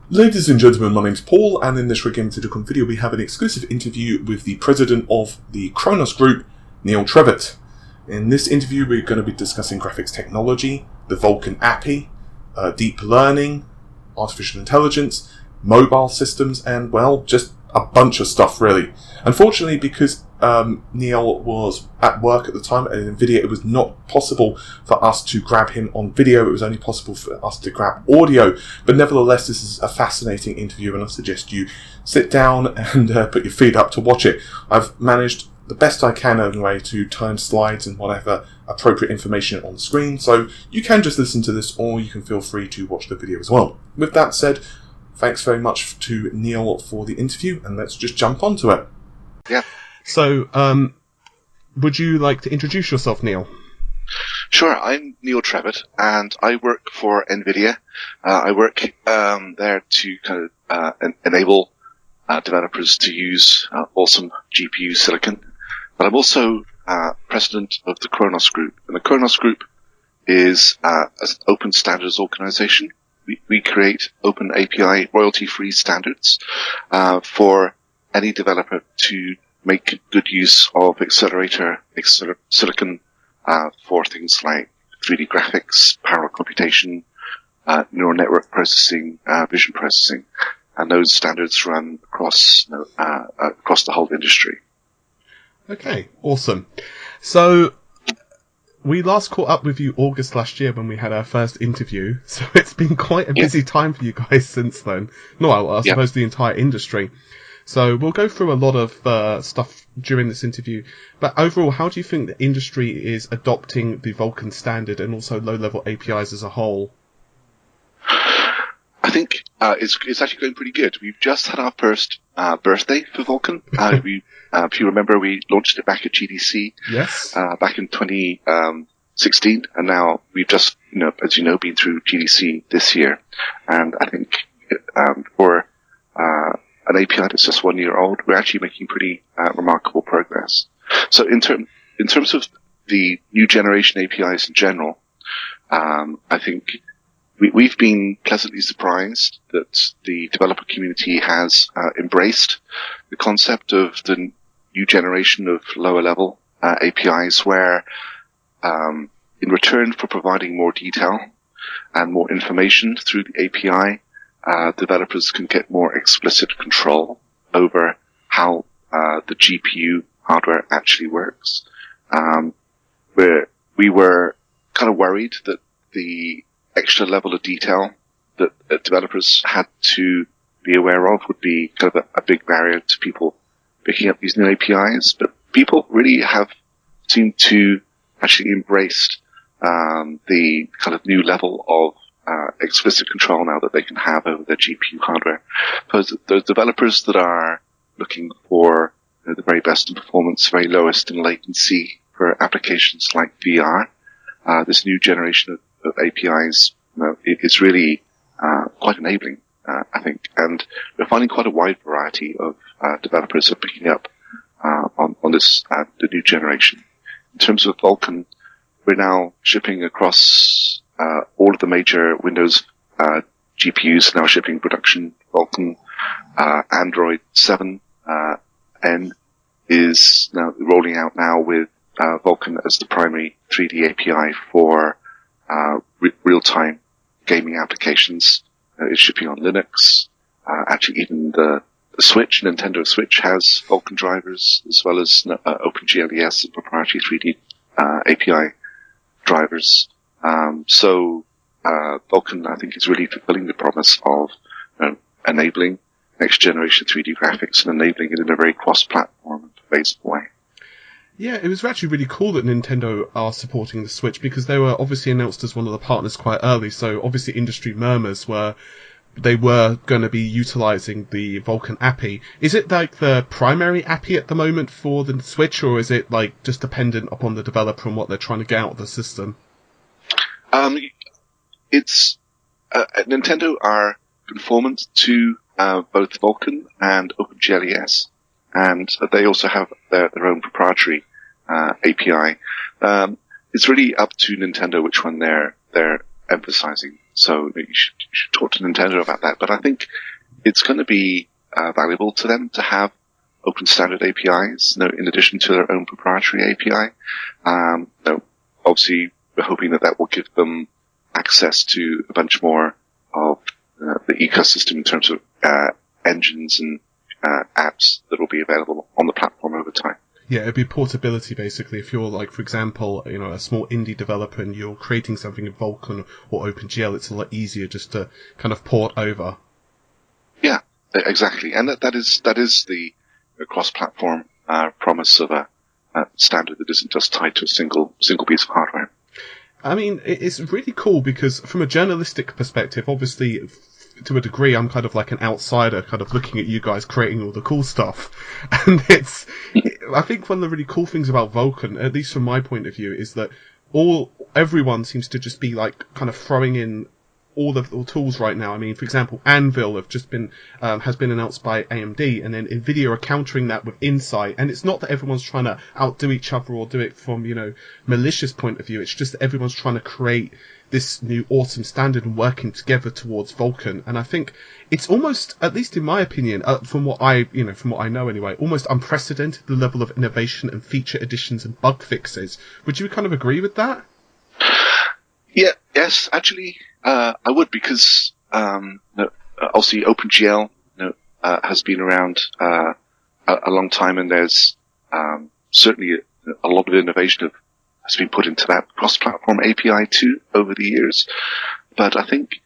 Ladies and gentlemen, my name's Paul, and in this Game Typical video we have an exclusive interview with the president of the Khronos group, Neil Trevett. In this interview we're going to be discussing graphics technology, the Vulkan API, deep learning, artificial intelligence, mobile systems, and, well, just a bunch of stuff really. Unfortunately, because Neil was at work at the time at Nvidia, it was not possible for us to grab him on video. It was only possible for us to grab audio. But nevertheless, this is a fascinating interview, and I suggest you sit down and put your feet up to watch it. I've managed the best I can anyway to turn slides and whatever appropriate information on the screen, so you can just listen to this or you can feel free to watch the video as well. With that said, thanks very much to Neil for the interview, and let's just jump onto it. Yeah. So, would you like to introduce yourself, Neil? Sure, I'm Neil Trevett, and I work for Nvidia. I work there to kind of enable developers to use awesome GPU silicon. But I'm also president of the Khronos group, and the Khronos group is an open standards organization. We create open API royalty-free standards for any developer to make good use of accelerator silicon for things like 3D graphics, parallel computation, neural network processing, vision processing, and those standards run across the whole industry. Okay, awesome. So, we last caught up with you August last year when we had our first interview, so it's been quite a busy time for you guys since then. No, I suppose the entire industry. So we'll go through a lot of stuff during this interview, but overall, how do you think the industry is adopting the Vulkan standard and also low-level APIs as a whole? I think it's actually going pretty good. We've just had our first birthday for Vulkan. If you remember, we launched it back at GDC. Yes. Back in 2016, and now we've just, as you know, been through GDC this year. And I think for an API that's just 1 year old, we're actually making pretty remarkable progress. So in terms of the new generation APIs in general, I think we've been pleasantly surprised that the developer community has embraced the concept of the new generation of lower level APIs, where in return for providing more detail and more information through the API, developers can get more explicit control over how the GPU hardware actually works. We were kind of worried that the extra level of detail that developers had to be aware of would be kind of a big barrier to people picking up these new APIs, but people really have seemed to actually embrace the kind of new level of explicit control now that they can have over their GPU hardware. Because those developers that are looking for the very best in performance, very lowest in latency for applications like VR, this new generation of APIs, it's really quite enabling, I think. And we're finding quite a wide variety of developers are picking up on this the new generation. In terms of Vulkan, we're now shipping across all of the major Windows GPUs, now shipping production Vulkan. Android 7 N is now rolling out now with Vulkan as the primary 3D API for real-time gaming applications. It's shipping on Linux. Actually, even the Switch, Nintendo Switch, has Vulkan drivers, as well as OpenGLES and proprietary 3D API drivers. So Vulkan, I think, is really fulfilling the promise of enabling next-generation 3D graphics and enabling it in a very cross-platform and pervasive way. Yeah, it was actually really cool that Nintendo are supporting the Switch, because they were obviously announced as one of the partners quite early, so obviously industry murmurs were they were going to be utilizing the Vulkan API. Is it like the primary API at the moment for the Switch, or is it like just dependent upon the developer and what they're trying to get out of the system? It's Nintendo are conformant to both Vulkan and OpenGLES, and they also have their own proprietary API. It's really up to Nintendo which one they're emphasizing. So you should talk to Nintendo about that. But I think it's going to be valuable to them to have open standard APIs, in addition to their own proprietary API. Obviously, we're hoping that will give them access to a bunch more of the ecosystem in terms of engines and apps that will be available on the platform over time. Yeah, it'd be portability basically. If you're like, for example, a small indie developer and you're creating something in Vulkan or OpenGL, it's a lot easier just to kind of port over. Yeah, exactly, and that is the cross-platform promise of a standard that isn't just tied to a single piece of hardware. I mean, it's really cool because from a journalistic perspective, obviously, to a degree, I'm kind of like an outsider, kind of looking at you guys creating all the cool stuff. And I think one of the really cool things about Vulkan, at least from my point of view, is that everyone seems to just be like kind of throwing in all the tools right now. I mean, for example, Anvil has been announced by AMD, and then Nvidia are countering that with Insight. And it's not that everyone's trying to outdo each other or do it from, malicious point of view. It's just that everyone's trying to create this new awesome standard and working together towards Vulkan. And I think it's almost, at least in my opinion, from what I know anyway, almost unprecedented, the level of innovation and feature additions and bug fixes. Would you kind of agree with that? Yeah, yes, actually, I would, because obviously OpenGL has been around a long time, and there's certainly a lot of innovation has been put into that cross-platform API too over the years. But I think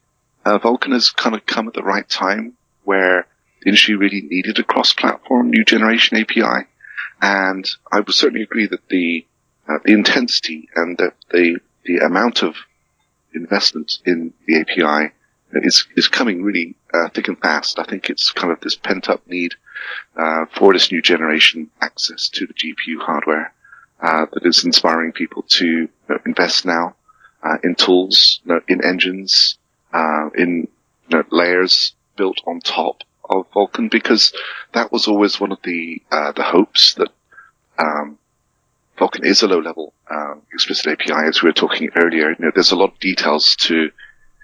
Vulkan has kind of come at the right time where the industry really needed a cross-platform new generation API, and I would certainly agree that the intensity and the amount of investment in the API is coming really thick and fast. I think it's kind of this pent-up need for this new generation access to the GPU hardware that is inspiring people to invest now in tools, in engines, in layers built on top of Vulkan, because that was always one of the hopes that Vulkan is a low-level explicit API, as we were talking earlier. There's a lot of details to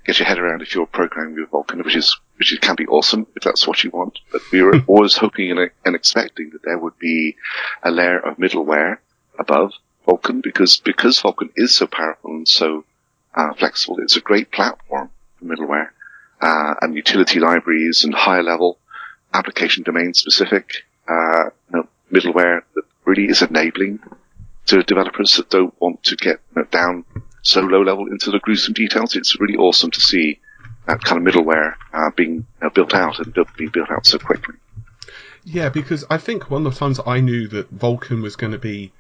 get your head around if you're programming with Vulkan, which can be awesome if that's what you want. But we were always hoping and expecting that there would be a layer of middleware above Vulkan, because Vulkan is so powerful and so flexible. It's a great platform for middleware and utility libraries and high-level application domain-specific middleware that really is enabling to developers that don't want to get down so low level into the gruesome details. It's really awesome to see that kind of middleware being built out and being built out so quickly. Yeah, because I think one of the times I knew that Vulkan was going to be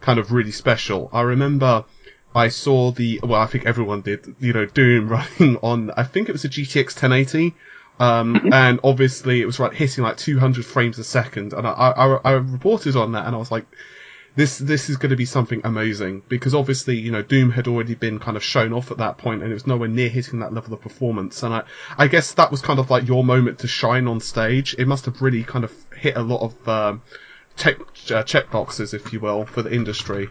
kind of really special, I remember I saw I think everyone did, Doom running on, I think it was a GTX 1080, and obviously it was hitting like 200 frames a second, and I reported on that, and I was like, This is going to be something amazing, because obviously, Doom had already been kind of shown off at that point, and it was nowhere near hitting that level of performance. And I guess that was kind of like your moment to shine on stage. It must have really kind of hit a lot of check boxes, if you will, for the industry.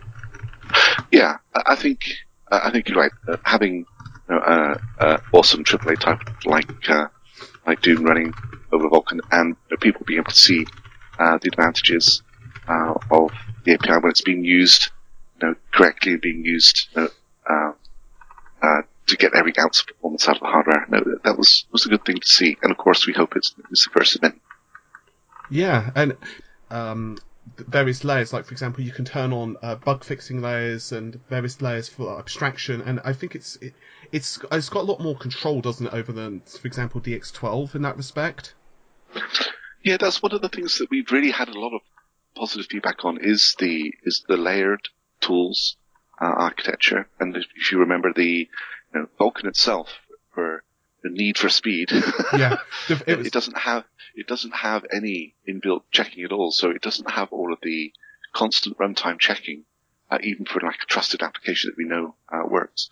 Yeah, I think you're right. Having awesome AAA type like Doom running over Vulkan, and people being able to see the advantages of the API when it's being used correctly and being used to get every ounce of performance out of the hardware. That was a good thing to see, and of course we hope it's the first of many. Yeah, and various layers, like for example, you can turn on bug fixing layers and various layers for abstraction, and I think it's got a lot more control, doesn't it, over than, for example, DX12 in that respect. Yeah, that's one of the things that we've really had a lot of positive feedback on is the layered tools architecture. And if you remember the Vulkan itself, for the need for speed, yeah, it doesn't have any inbuilt checking at all. So it doesn't have all of the constant runtime checking, even for like a trusted application that we know works.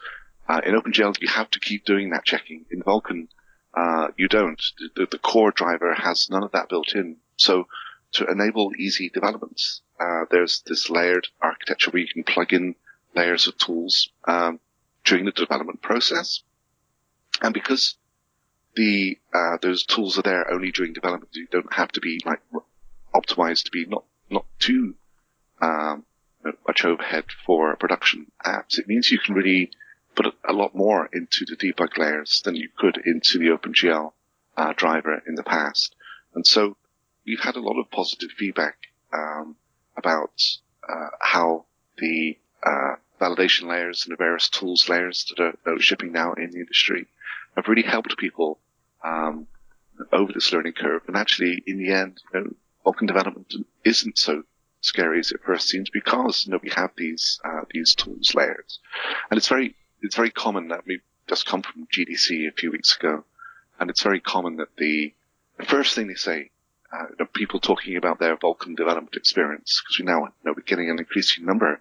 In OpenGL, you have to keep doing that checking. In Vulkan, you don't. The core driver has none of that built in. So to enable easy developments, there's this layered architecture where you can plug in layers of tools during the development process. And because those tools are there only during development, you don't have to be like optimized to be not too much overhead for production apps. It means you can really put a lot more into the debug layers than you could into the OpenGL driver in the past. And so we've had a lot of positive feedback about how the validation layers and the various tools layers that are shipping now in the industry have really helped people over this learning curve. And actually, in the end, Vulkan development isn't so scary as it first seems because we have these tools layers, and it's very common that we've just come from GDC a few weeks ago, and it's very common that the first thing they say, people talking about their Vulkan development experience, because we now we're getting an increasing number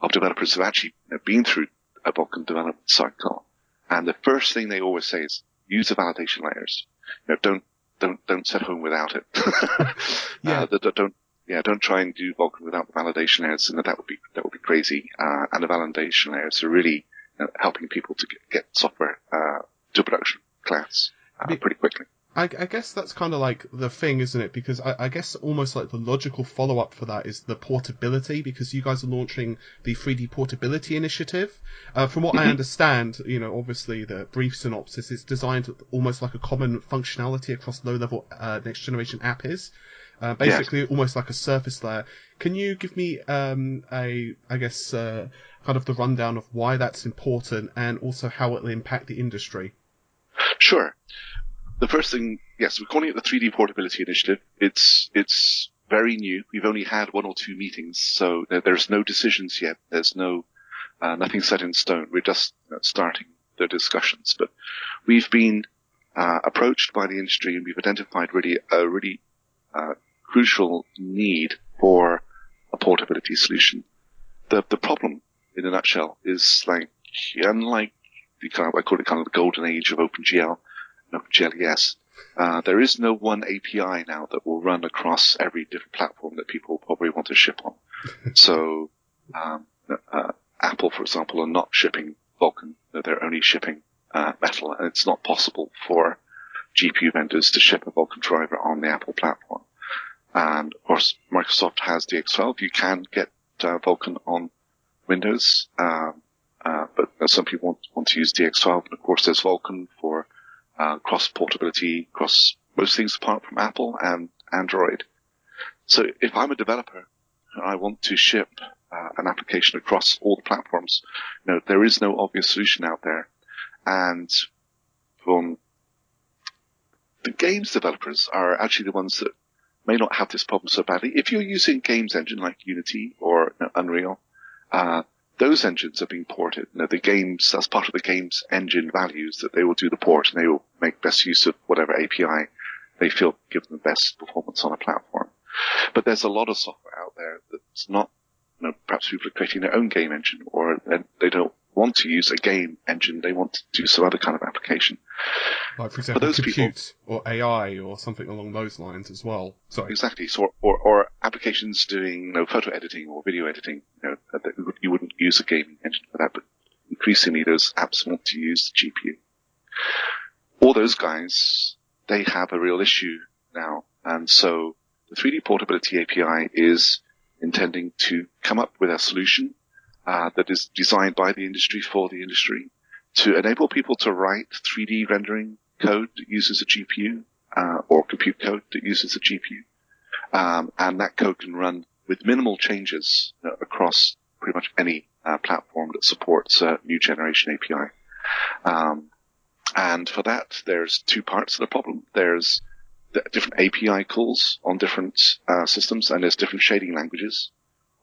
of developers who've actually been through a Vulkan development cycle, and the first thing they always say is use the validation layers. Don't sit home without it. Don't try and do Vulkan without the validation layers, and that would be crazy. And the validation layers are really helping people to get software to production class pretty quickly. I guess that's kind of like the thing, isn't it? Because I guess almost like the logical follow-up for that is the portability, because you guys are launching the 3D portability initiative. From what I understand, obviously the brief synopsis is designed almost like a common functionality across low-level next-generation app is. Basically, almost like a surface layer. Can you give me kind of the rundown of why that's important and also how it will impact the industry? Sure. The first thing, yes, we're calling it the 3D Portability Initiative. It's very new. We've only had one or two meetings, so there's no decisions yet. There's nothing set in stone. We're just starting the discussions. But we've been approached by the industry, and we've identified a really crucial need for a portability solution. The problem, in a nutshell, is unlike I call it kind of the golden age of OpenGL, OpenGL-ES, there is no one API now that will run across every different platform that people probably want to ship on. So, Apple, for example, are not shipping Vulkan. They're only shipping Metal, and it's not possible for GPU vendors to ship a Vulkan driver on the Apple platform. And, of course, Microsoft has DX12. You can get Vulkan on Windows, but some people want to use DX12. And, of course, there's Vulkan for cross-portability across most things apart from Apple and Android. So if I'm a developer and I want to ship an application across all the platforms, there is no obvious solution out there. And from the games developers are actually the ones that may not have this problem so badly. If you're using games engine like Unity or Unreal, those engines are being ported. The games, that's part of the game's engine values, that they will do the port and they will make best use of whatever API they feel give them the best performance on a platform. But there's a lot of software out there that's not, perhaps people are creating their own game engine, or they don't want to use a game engine, they want to do some other kind of application. Like, for example, compute or AI or something along those lines as well. Sorry. Exactly. So, or applications doing photo editing or video editing. You wouldn't use a gaming engine for that, but increasingly those apps want to use the GPU. All those guys, they have a real issue now. And so the 3D Portability API is intending to come up with a solution that is designed by the industry for the industry to enable people to write 3D rendering code that uses a GPU, or compute code that uses a GPU. And that code can run with minimal changes across pretty much any platform that supports a new generation API. And for that, there's two parts of the problem. There's the different API calls on different systems, and there's different shading languages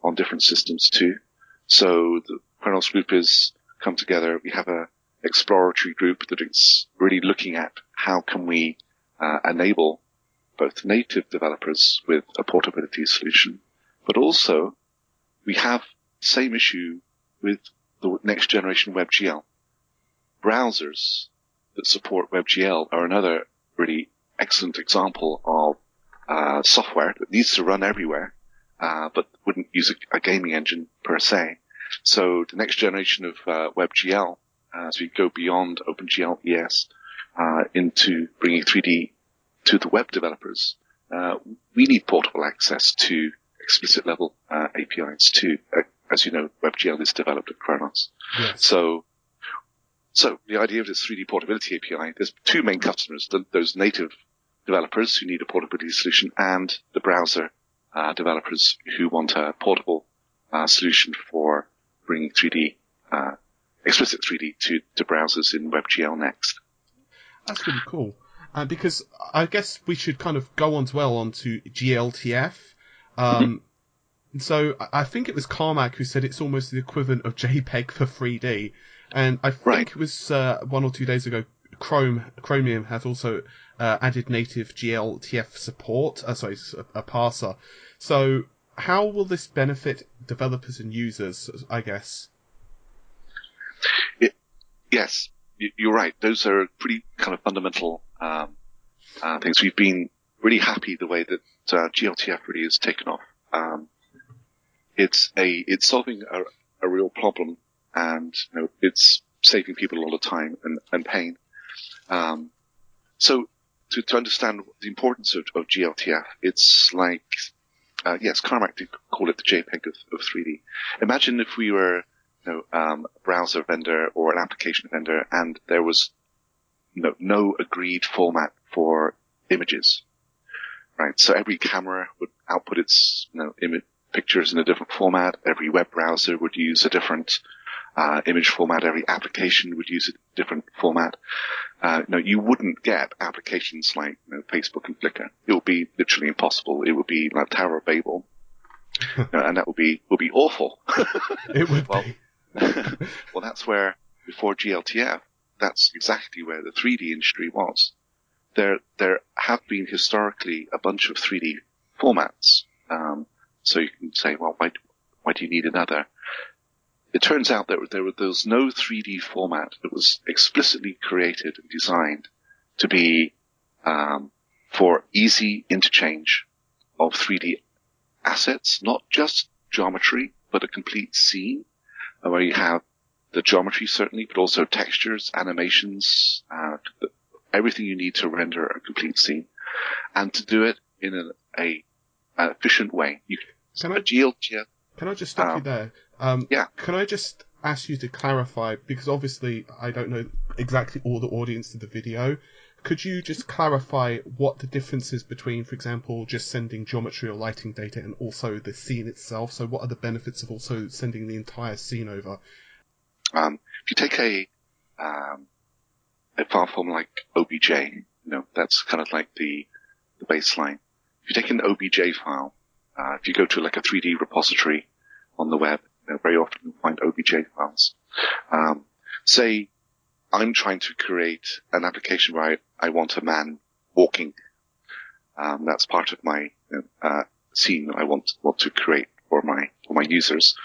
on different systems too. So the Khronos group has come together. We have a exploratory group that is really looking at how can we enable both native developers with a portability solution, but also we have the same issue with the next generation WebGL. Browsers that support WebGL are another really excellent example of software that needs to run everywhere, but wouldn't use a gaming engine per se. So the next generation of WebGL as we go beyond OpenGL ES into bringing 3D to the web developers, we need portable access to explicit level APIs too. As you know, WebGL is developed at Khronos. Yes. So the idea of this 3D portability API, there's two main customers, those native developers who need a portability solution and the browser developers who want a portable solution for bringing 3D, explicit 3D to browsers in WebGL next. That's really cool. Because I guess we should kind of go on onto GLTF. So I think it was Carmack who said it's almost the equivalent of JPEG for 3D. And I think it was 1 or 2 days ago, Chromium has also added native GLTF support, a parser. So how will this benefit developers and users, I guess? Yes, you're right. Those are pretty kind of fundamental things. We've been really happy the way that GLTF really has taken off. It's solving a real problem, and it's saving people a lot of time and pain. So to understand the importance of GLTF, it's like yes, Carmack did call it the JPEG of 3D. Imagine if we were a browser vendor or an application vendor, and there was no agreed format for images, right? So every camera would output its image pictures in a different format. Every web browser would use a different image format. Every application would use a different format. You wouldn't get applications like Facebook and Flickr. It would be literally impossible. It would be like Tower of Babel, and that would be awful. It would be. Well, that's where before GLTF, that's exactly where the 3D industry was. There have been historically a bunch of 3D formats. So you can say, well, why do you need another? It turns out that there was no 3D format that was explicitly created and designed to be for easy interchange of 3D assets, not just geometry, but a complete scene, where you have the geometry certainly, but also textures, animations, everything you need to render a complete scene, and to do it in an efficient way. Can I just stop you there? Yeah. Can I just ask you to clarify, because obviously I don't know exactly all the audience to the video. Could you just clarify what the difference is between, for example, just sending geometry or lighting data and also the scene itself? So what are the benefits of also sending the entire scene over? If you take a file form like OBJ, that's kind of like the baseline. If you take an OBJ file, if you go to like a 3D repository on the web, very often you'll find OBJ files. Say I'm trying to create an application where I want a man walking. That's part of my scene that I want to create for my users.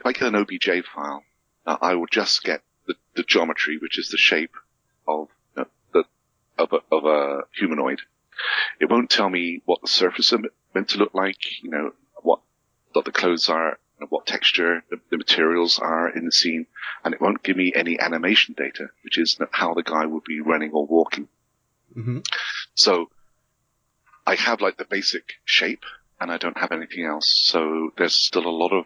If I get an OBJ file, I will just get the geometry, which is the shape of a humanoid. It won't tell me what the surface is meant to look like, what the clothes are, what texture the materials are in the scene, and it won't give me any animation data, which is how the guy would be running or walking. Mm-hmm. So I have like the basic shape, and I don't have anything else. So there's still a lot of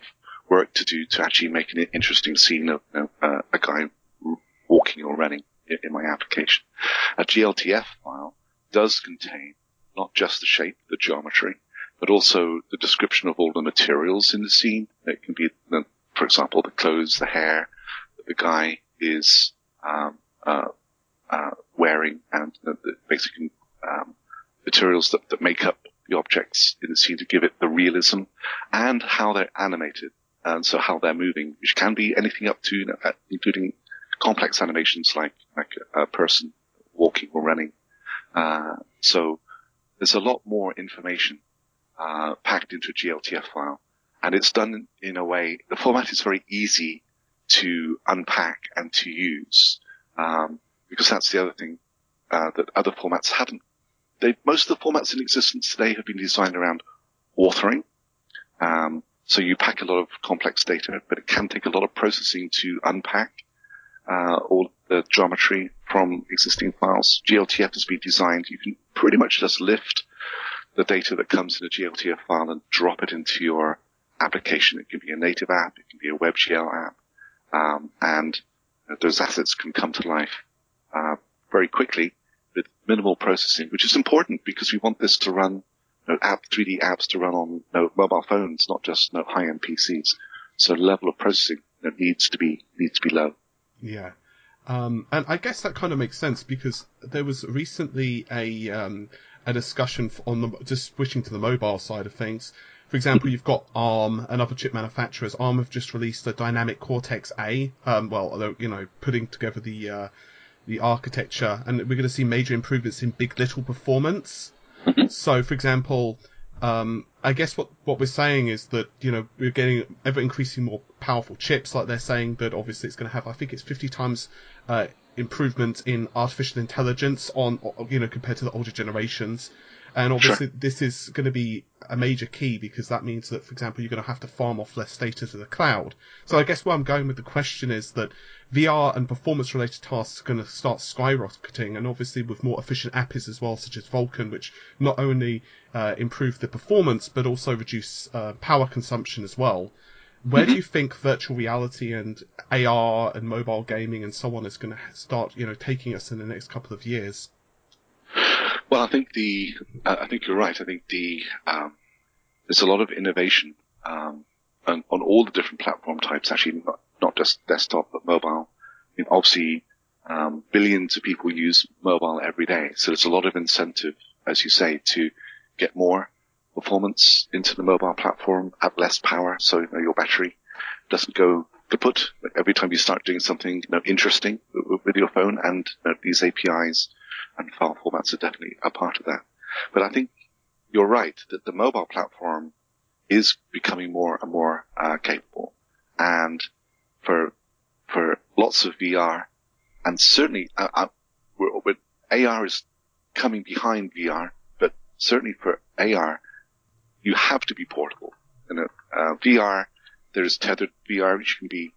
work to do to actually make an interesting scene of a guy walking or running in my application. A GLTF file does contain not just the shape, the geometry, but also the description of all the materials in the scene. It can be, for example, the clothes, the hair that the guy is wearing, and the basic materials that make up the objects in the scene to give it the realism, and how they're animated, and so how they're moving, which can be anything up to, including complex animations like a person walking or running. So there's a lot more information packed into a GLTF file, and it's done in a way. The format is very easy to unpack and to use, because that's the other thing that other formats haven't. Most of the formats in existence today have been designed around authoring. So you pack a lot of complex data, but it can take a lot of processing to unpack all the geometry from existing files. GLTF has been designed. You can pretty much just lift the data that comes in a GLTF file and drop it into your application. It can be a native app. It can be a WebGL app. And those assets can come to life very quickly with minimal processing, which is important because we want this to run, 3D apps to run on mobile phones, not just high-end PCs. So the level of processing needs to be low. Yeah. And I guess that kind of makes sense because there was recently a discussion on just switching to the mobile side of things. For example, you've got ARM and other chip manufacturers. ARM have just released a dynamic Cortex-A. Putting together the architecture, and we're going to see major improvements in big. LITTLE performance. So, for example, I guess what we're saying is that, we're getting ever increasing more powerful chips. Like they're saying that obviously it's going to have, I think it's 50 times improvement in artificial intelligence on, compared to the older generations. And obviously this is going to be a major key because that means that, for example, you're going to have to farm off less data to the cloud. So I guess where I'm going with the question is that VR and performance related tasks are going to start skyrocketing, and obviously with more efficient apps as well, such as Vulkan, which not only improve the performance but also reduce power consumption as well. Where do you think virtual reality and AR and mobile gaming and so on is going to start, taking us in the next couple of years? Well, I think you're right. I think there's a lot of innovation on all the different platform types. Actually, not just desktop but mobile. Obviously, billions of people use mobile every day, so there's a lot of incentive, as you say, to get more performance into the mobile platform at less power, so your battery doesn't go kaput every time you start doing something interesting with your phone. And these APIs and file formats are definitely a part of that. But I think you're right that the mobile platform is becoming more and more capable. And for lots of VR, and certainly with AR is coming behind VR, but certainly for AR, you have to be portable. VR, there's tethered VR, which can be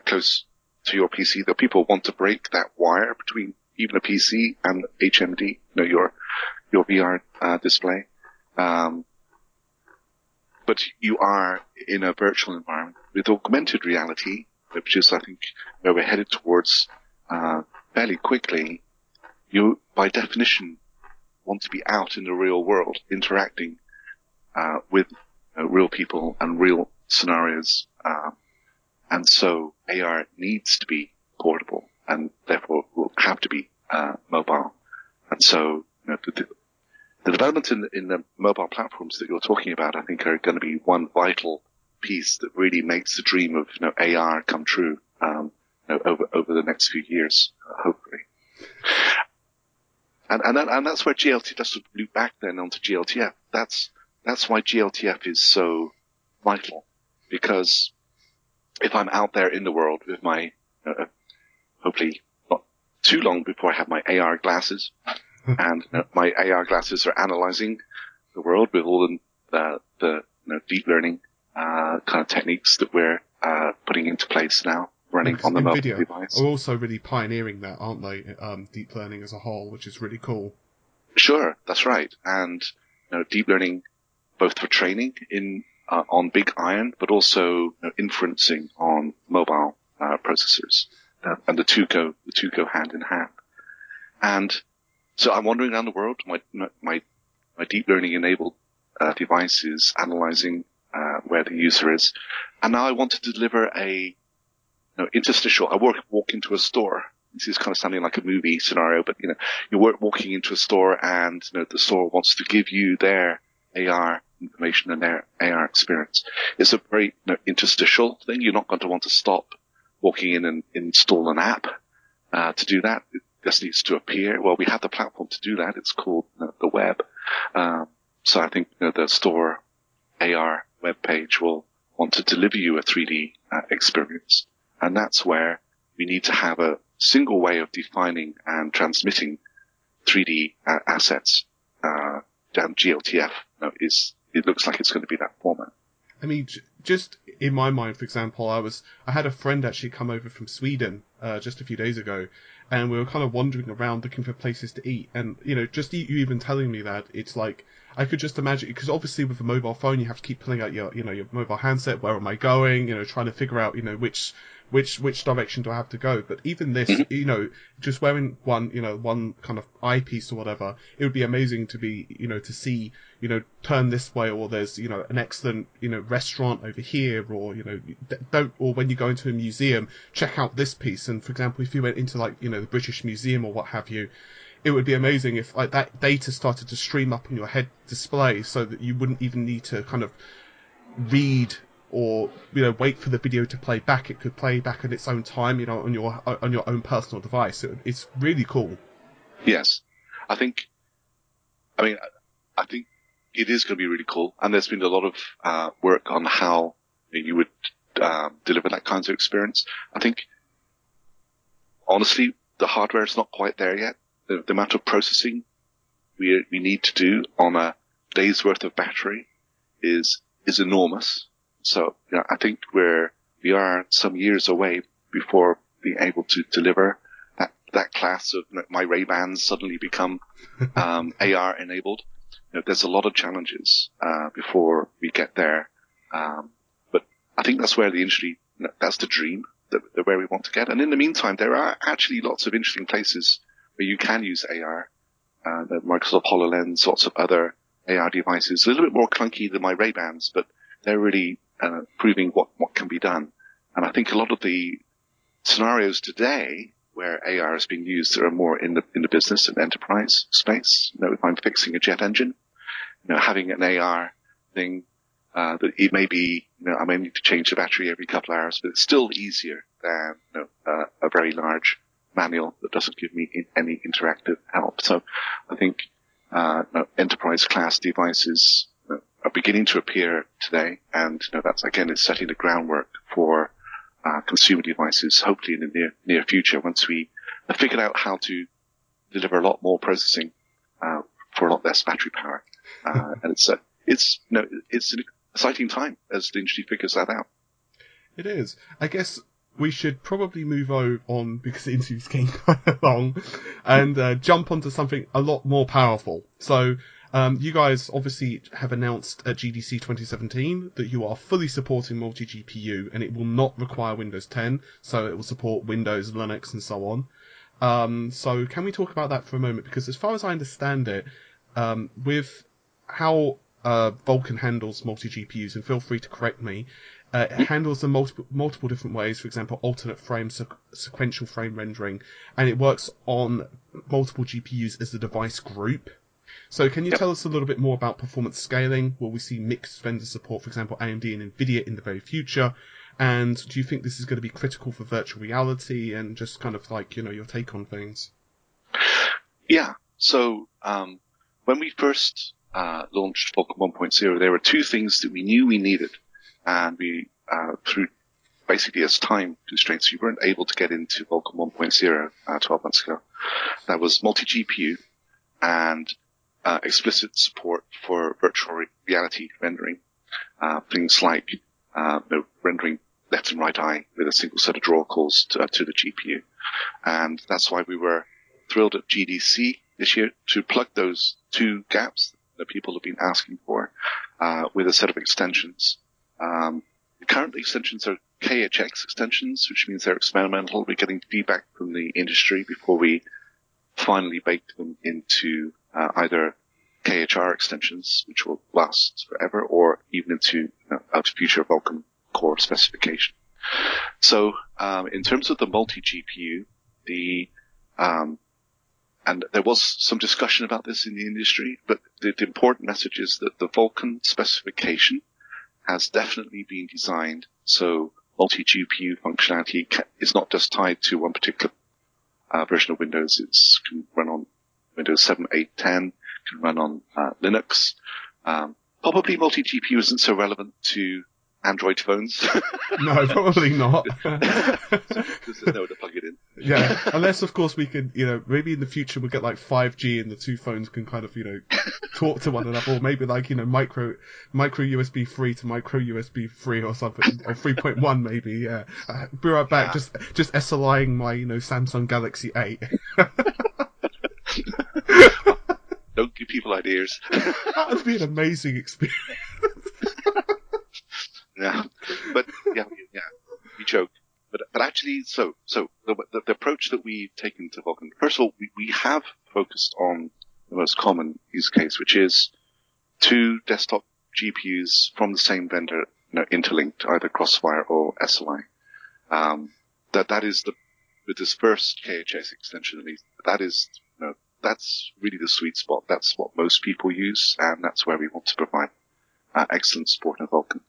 close to your PC. Though people want to break that wire between even a PC and HMD, your VR display. But you are in a virtual environment with augmented reality, which is, I think, where we're headed towards fairly quickly. You, by definition, want to be out in the real world, interacting with real people and real scenarios. And so AR needs to be portable and therefore will have to be mobile. And so the development in the mobile platforms that you're talking about, I think, are going to be one vital piece that really makes the dream of AR come true over the next few years, hopefully. And that's where GLTF, just to loop back then onto GLTF, that's why GLTF is so vital, because if I'm out there in the world with my, hopefully not too long before I have my AR glasses, and my AR glasses are analyzing the world with all the deep learning kind of techniques that we're putting into place now, running on the mobile device. Are also really pioneering that, aren't they? Deep learning as a whole, which is really cool. Sure, that's right. And deep learning, both for training on big iron, but also inferencing on mobile processors, and the two go hand in hand. And so I'm wandering around the world. My deep learning enabled device is analyzing where the user is, and now I want to deliver a interstitial. I walk into a store. This is kind of sounding like a movie scenario, but you're walking into a store, and the store wants to give you their AR information and their AR experience. It's a very interstitial thing. You're not going to want to stop walking in and install an app to do that. It just needs to appear. Well, we have the platform to do that. It's called the web. So I think the store AR web page will want to deliver you a 3D experience, and that's where we need to have a single way of defining and transmitting 3D assets. GLTF it looks like it's going to be that format. I mean, just in my mind, for example, I had a friend actually come over from Sweden just a few days ago, and we were kind of wandering around looking for places to eat. And just you even telling me that, it's like I could just imagine, because obviously with a mobile phone you have to keep pulling out your your mobile handset. Where am I going? Trying to figure out which direction do I have to go. But even this, just wearing one kind of eyepiece or whatever, it would be amazing to be to see turn this way, or there's an excellent restaurant over here, or or when you go into a museum, check out this piece. And for example, if you went into the British Museum or what have you, it would be amazing if that data started to stream up on your head display, so that you wouldn't even need to kind of read or wait for the video to play back. It could play back at its own time, on your own personal device. It's really cool. Yes, I think it is going to be really cool, and there's been a lot of work on how you would deliver that kind of experience. I think, honestly, the hardware is not quite there yet. The amount of processing we need to do on a day's worth of battery is enormous. So I think we are some years away before being able to deliver that class of my Ray-Bans suddenly become AR enabled. There's a lot of challenges before we get there, but I think that's where the industry, that's the dream, where we want to get. And in the meantime, there are actually lots of interesting places where you can use AR. The Microsoft HoloLens, lots of other AR devices, a little bit more clunky than my Ray-Bans, but they're really proving what can be done. And I think a lot of the scenarios today where AR is being used are more in the business and enterprise space. If I'm fixing a jet engine, having an AR thing, that it may be, I may need to change the battery every couple of hours, but it's still easier than a very large manual that doesn't give me any interactive help. So I think enterprise class devices are beginning to appear today, and that's again is setting the groundwork for consumer devices, hopefully in the near future, once we have figured out how to deliver a lot more processing for a lot less battery power. And it's an exciting time as the industry figures that out. It is. I guess we should probably move on, because the interview's getting quite long, and jump onto something a lot more powerful. So, you guys obviously have announced at GDC 2017 that you are fully supporting multi-GPU, and it will not require Windows 10, so it will support Windows, Linux, and so on. So can we talk about that for a moment? Because as far as I understand it, with how Vulkan handles multi-GPUs, and feel free to correct me, it handles them multiple different ways. For example, alternate frame, sequential frame rendering, and it works on multiple GPUs as a device group. So can you tell us a little bit more about performance scaling? Will we see mixed vendor support, for example, AMD and Nvidia in the very future? And do you think this is going to be critical for virtual reality, and just kind of your take on things? Yeah. So when we first launched Vulkan 1.0, there were two things that we knew we needed. And we, through basically as time constraints, we weren't able to get into Vulkan 1.0 12 months ago. That was multi-GPU and explicit support for virtual reality rendering. Things like rendering left and right eye with a single set of draw calls to the GPU. And that's why we were thrilled at GDC this year to plug those two gaps that people have been asking for with a set of extensions. The current extensions are KHX extensions, which means they're experimental. We're getting feedback from the industry before we finally bake them into either KHR extensions, which will last forever, or even into a future Vulkan core specification. So in terms of the multi-GPU, and there was some discussion about this in the industry, but the important message is that the Vulkan specification has definitely been designed so multi-GPU functionality is not just tied to one particular version of Windows. It can run on Windows 7, 8, 10, can run on Linux. Probably multi-GPU isn't so relevant to Android phones. No, probably not. There's nowhere to plug it in. Yeah, unless of course we could, maybe in the future we'll get like 5G and the two phones can kind of, talk to one another, or maybe like, micro USB 3 to micro USB 3 or something, or 3.1 maybe, yeah. Be right back, just SLIing my, Samsung Galaxy 8. Don't give people ideas. That would be an amazing experience. Yeah, but yeah, we joke. But actually, so the approach that we've taken to Vulkan, first of all, we have focused on the most common use case, which is two desktop GPUs from the same vendor, interlinked, either Crossfire or SLI. That is with this first KHS extension, at least, that is, that's really the sweet spot. That's what most people use, and that's where we want to provide excellent support in Vulkan.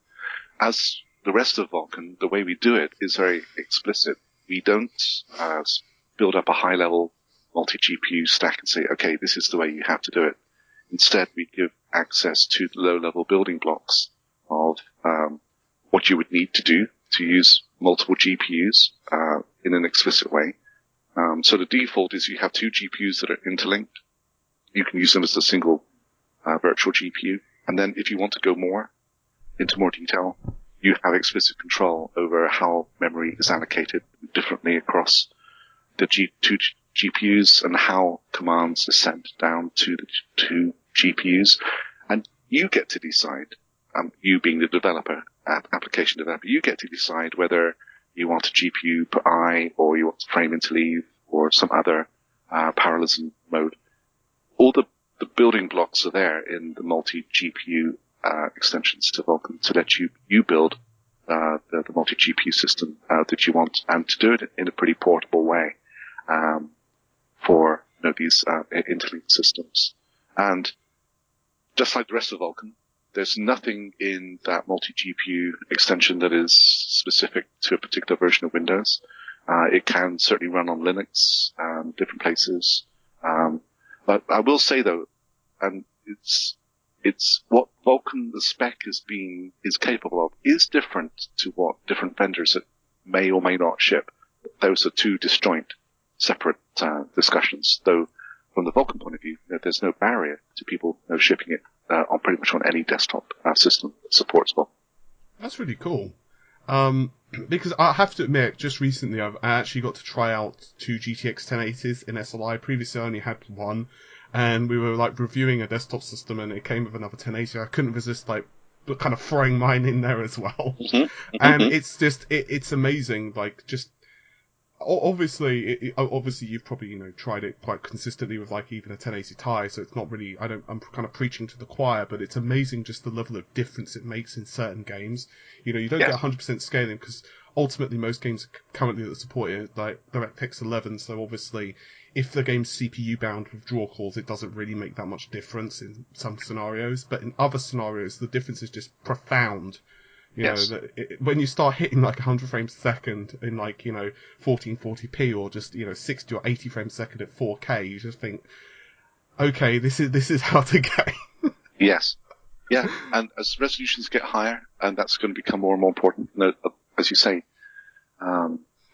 As the rest of Vulkan, the way we do it is very explicit. We don't build up a high-level multi-GPU stack and say, okay, this is the way you have to do it. Instead, we give access to the low-level building blocks of what you would need to do to use multiple GPUs in an explicit way. So the default is you have two GPUs that are interlinked. You can use them as a single virtual GPU. And then if you want to go into more detail, you have explicit control over how memory is allocated differently across the two GPUs and how commands are sent down to the two GPUs. And you get to decide, you being the developer, application developer, you get to decide whether you want a GPU per eye or you want frame interleave or some other parallelism mode. All the building blocks are there in the multi-GPU extensions to Vulkan to let you build the multi-GPU system that you want, and to do it in a pretty portable way for these interlinked systems. And just like the rest of Vulkan, there's nothing in that multi-GPU extension that is specific to a particular version of Windows. It can certainly run on Linux, different places. But I will say though, and it's what Vulkan, the spec is capable of, is different to what different vendors that may or may not ship. Those are two disjoint, separate discussions. Though, from the Vulkan point of view, there's no barrier to people shipping it on pretty much on any desktop system that supports Vulkan. That's really cool. Because I have to admit, just recently I actually got to try out two GTX 1080s in SLI. Previously I only had one. And we were like reviewing a desktop system and it came with another 1080. I couldn't resist kind of throwing mine in there as well. Mm-hmm. And it's just, it's amazing. Like just, obviously you've probably, tried it quite consistently with like even a 1080 Ti. So it's not really, I'm kind of preaching to the choir, but it's amazing just the level of difference it makes in certain games. You don't get 100% scaling because ultimately most games currently that support it, like DirectX 11. So obviously, if the game's CPU bound with draw calls, it doesn't really make that much difference in some scenarios. But in other scenarios, the difference is just profound. When you start hitting like 100 frames a second in like, 1440p or just, 60 or 80 frames a second at 4K, you just think, okay, this is how to game. Yes. Yeah. And as resolutions get higher, and that's going to become more and more important, as you say,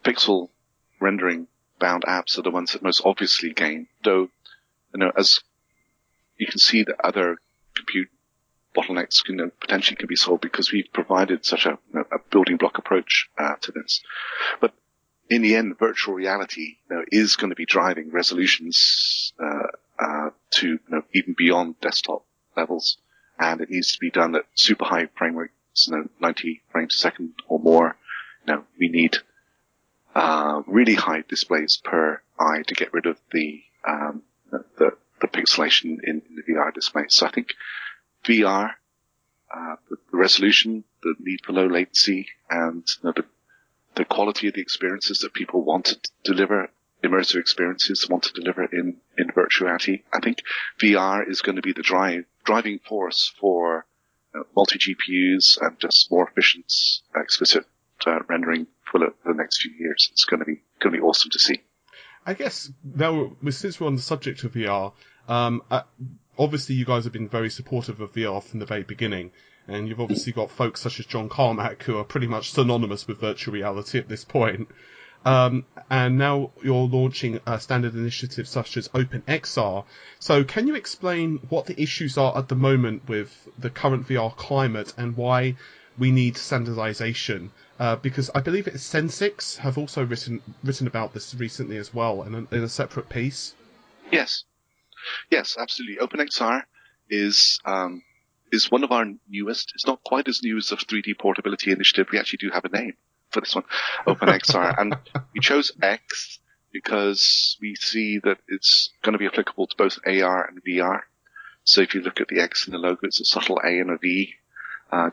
pixel rendering bound apps are the ones that most obviously gain, though, as you can see that other compute bottlenecks potentially can be solved because we've provided such a building block approach to this. But in the end, virtual reality is going to be driving resolutions to even beyond desktop levels, and it needs to be done at super high frame rates, 90 frames a second or more. We need really high displays per eye to get rid of the pixelation in the VR display. So I think VR, the resolution, the need for low latency, and the quality of the experiences that people want to deliver, immersive experiences want to deliver in virtual reality. I think VR is going to be the driving force for multi GPUs and just more efficient, explicit rendering for the next few years. It's going to be awesome to see. I guess now, since we're on the subject of VR, obviously you guys have been very supportive of VR from the very beginning. And you've obviously got folks such as John Carmack who are pretty much synonymous with virtual reality at this point. And now you're launching standard initiatives such as OpenXR. So can you explain what the issues are at the moment with the current VR climate and why we need standardization? Because I believe it's Sensix have also written about this recently as well in a separate piece. Yes, absolutely. OpenXR is one of our newest. It's not quite as new as the 3D Portability Initiative. We actually do have a name for this one, OpenXR. And we chose X because we see that it's going to be applicable to both AR and VR. So if you look at the X in the logo, it's a subtle A and a V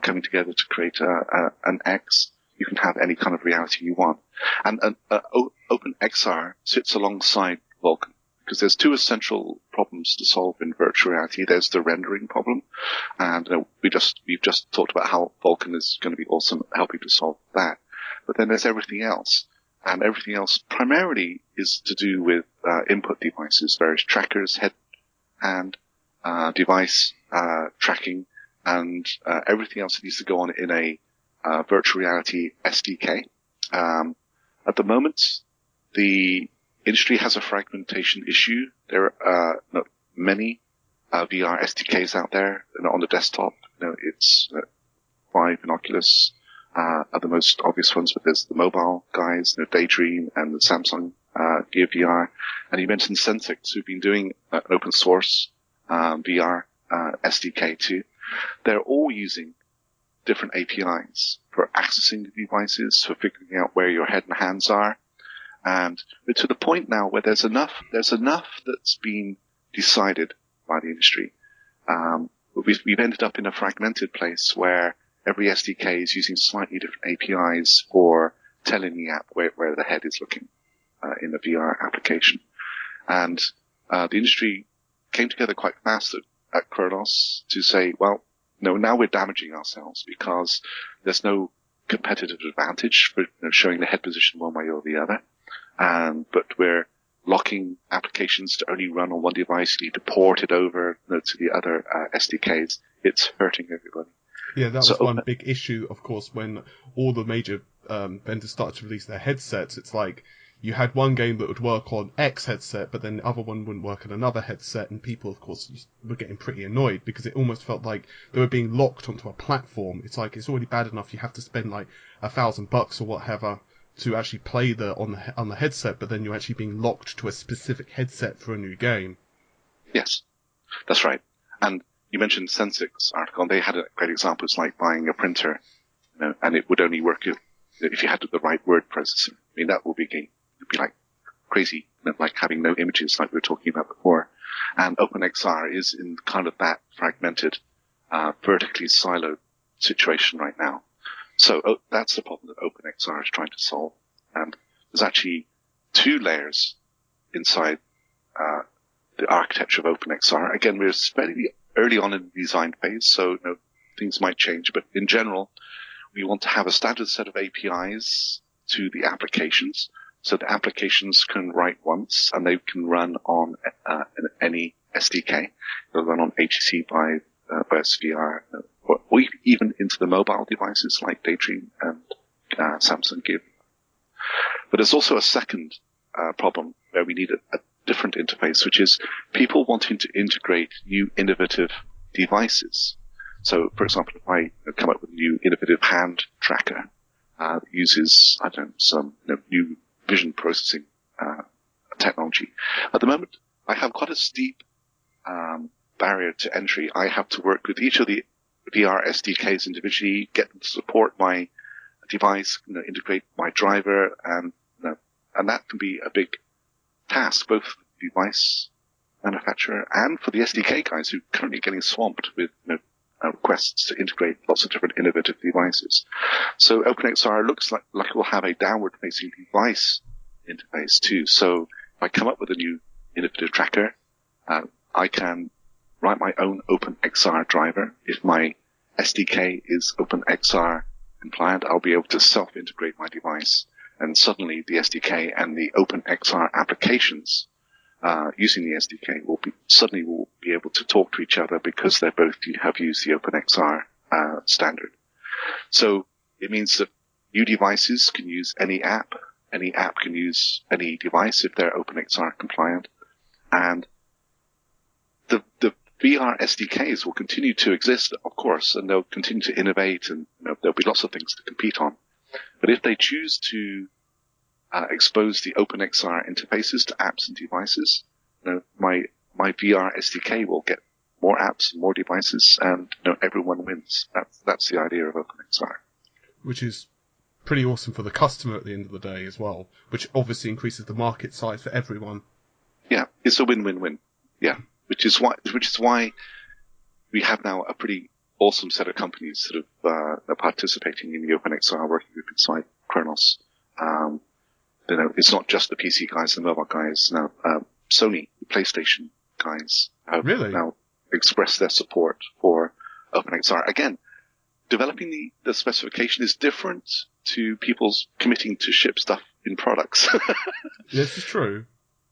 coming together to create an X. You can have any kind of reality you want. And OpenXR sits alongside Vulkan, because there's two essential problems to solve in virtual reality. There's the rendering problem, and we've just talked about how Vulkan is going to be awesome at helping to solve that. But then there's everything else, and everything else primarily is to do with input devices, various trackers, head and device tracking, and everything else that needs to go on in a virtual reality SDK. At the moment, the industry has a fragmentation issue. There are many VR SDKs out there on the desktop. It's Vive and Oculus are the most obvious ones, but there's the mobile guys, Daydream and the Samsung Gear VR. And you mentioned Sensix, who've been doing an open source VR SDK too. They're all using different APIs for accessing the devices, for figuring out where your head and hands are. And we're to the point now where there's enough that's been decided by the industry. We've ended up in a fragmented place where every SDK is using slightly different APIs for telling the app where the head is looking in the VR application. And the industry came together quite fast at Khronos to say, well, no, now we're damaging ourselves because there's no competitive advantage for showing the head position one way or the other. But we're locking applications to only run on one device. You need to port it over to the other SDKs. It's hurting everybody. Yeah, that was one big issue, of course, when all the major vendors started to release their headsets. It's like you had one game that would work on X headset, but then the other one wouldn't work on another headset, and people, of course, were getting pretty annoyed because it almost felt like they were being locked onto a platform. It's like it's already bad enough you have to spend like $1,000 or whatever to actually play on the headset, but then you're actually being locked to a specific headset for a new game. Yes, that's right. And you mentioned Sensix article, and they had a great example. It's like buying a printer, and it would only work if you had the right word processor. I mean, that would be like crazy, like having no images, like we were talking about before. And OpenXR is in kind of that fragmented, vertically siloed situation right now. So that's the problem that OpenXR is trying to solve. And there's actually two layers inside the architecture of OpenXR. Again, we're fairly early on in the design phase, so things might change. But in general, we want to have a standard set of APIs to the applications, so the applications can write once and they can run on any SDK. They'll run on HTC Vive, Burst VR, or even into the mobile devices like Daydream and Samsung Gear. But there's also a second problem where we need a different interface, which is people wanting to integrate new innovative devices. So, for example, if I come up with a new innovative hand tracker that uses, some new vision processing technology. At the moment, I have quite a steep barrier to entry. I have to work with each of the VR SDKs individually, get them to support my device, integrate my driver, and that can be a big task, both for the device manufacturer and for the SDK guys who are currently getting swamped with requests to integrate lots of different innovative devices. So OpenXR looks like it will have a downward-facing device interface too. So if I come up with a new innovative tracker, I can write my own OpenXR driver. If my SDK is OpenXR compliant, I'll be able to self-integrate my device. And suddenly the SDK and the OpenXR applications using the SDK will be able to talk to each other because they both have used the OpenXR standard. So it means that new devices can use any app can use any device if they're OpenXR compliant, and the VR SDKs will continue to exist, of course, and they'll continue to innovate, and there'll be lots of things to compete on. But if they choose to expose the OpenXR interfaces to apps and devices, my VR SDK will get more apps and more devices, and everyone wins. That's the idea of OpenXR. Which is pretty awesome for the customer at the end of the day as well, which obviously increases the market size for everyone. Yeah, it's a win-win-win. Yeah, which is why we have now a pretty awesome set of companies that are participating in the OpenXR working group inside Khronos. It's not just the PC guys and mobile guys. Now, Sony, the PlayStation guys have now expressed their support for OpenXR. Again, developing the specification is different to people's committing to ship stuff in products. This is true.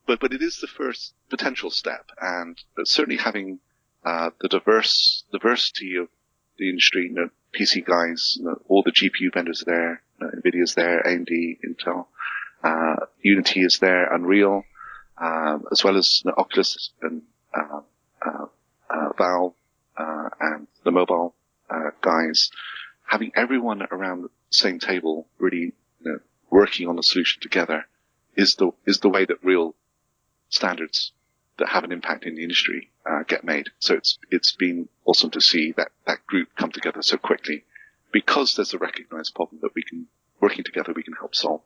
But it is the first potential step, and certainly having the diversity of the industry, PC guys, all the GPU vendors are there, Nvidia's there, AMD, Intel, Unity is there, Unreal, as well as Oculus and Valve, and the mobile guys. Having everyone around the same table really working on the solution together is the way that real standards that have an impact in the industry get made. So it's been awesome to see that group come together so quickly, because there's a recognized problem that working together we can help solve.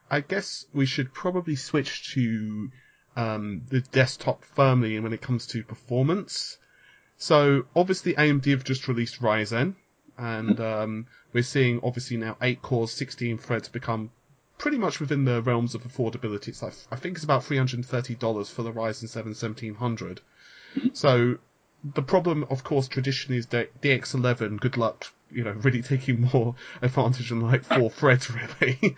I guess we should probably switch to the desktop firmly when it comes to performance. So obviously AMD have just released Ryzen, and we're seeing obviously now 8 cores, 16 threads become pretty much within the realms of affordability. It's like, I think it's about $330 for the Ryzen 7 1700. So the problem, of course, traditionally is that DX11, good luck, really taking more advantage than like 4 threads, really.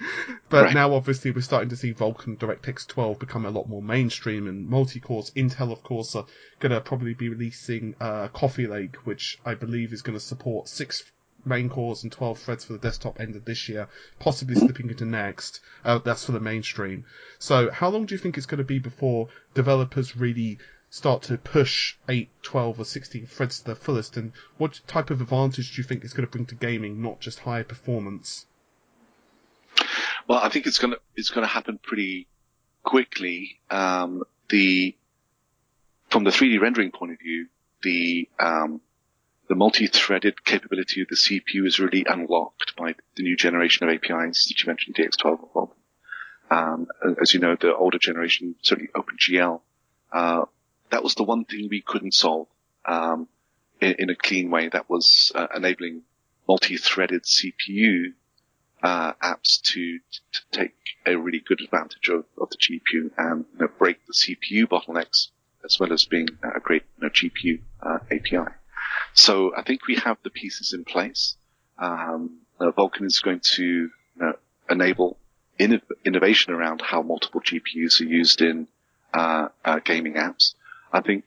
But right. Now, obviously, we're starting to see Vulkan DirectX 12 become a lot more mainstream and multi-cores. Intel, of course, are going to probably be releasing Coffee Lake, which I believe is going to support 6 main cores and 12 threads for the desktop end of this year, possibly slipping into next. That's for the mainstream. So how long do you think it's going to be before developers really start to push 8, 12 or 16 threads to their fullest, and what type of advantage do you think it's going to bring to gaming, not just higher performance? Well, I think it's going to happen pretty quickly. From the 3D rendering point of view, the multi-threaded capability of the CPU is really unlocked by the new generation of APIs that you mentioned, DX12 or Vulkan. As you know, the older generation, certainly OpenGL, that was the one thing we couldn't solve in a clean way. That was enabling multi-threaded CPU apps to take a really good advantage of the GPU and break the CPU bottlenecks, as well as being a great GPU API. So I think we have the pieces in place. Vulkan is going to enable innovation around how multiple GPUs are used in gaming apps. I think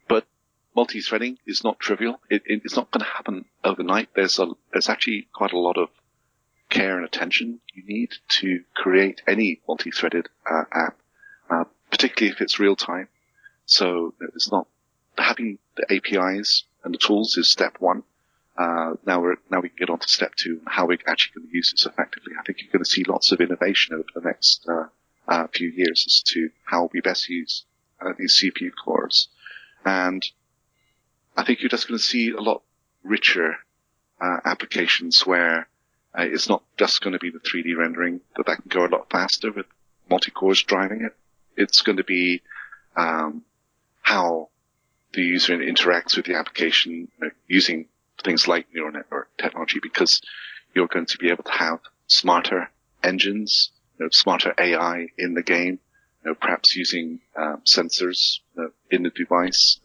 but multi-threading is not trivial. It's not going to happen overnight. There's actually quite a lot of care and attention you need to create any multi-threaded app, particularly if it's real time. So it's not having the APIs and the tools is step one. Now we can get on to step two, how we're actually going to use this effectively. I think you're going to see lots of innovation over the next few years as to how we best use these CPU cores. And I think you're just going to see a lot richer applications where it's not just going to be the 3D rendering, that can go a lot faster with multi-cores driving it. It's going to be how the user interacts with the application using things like neural network technology, because you're going to be able to have smarter engines, smarter AI in the game, perhaps using sensors in the device.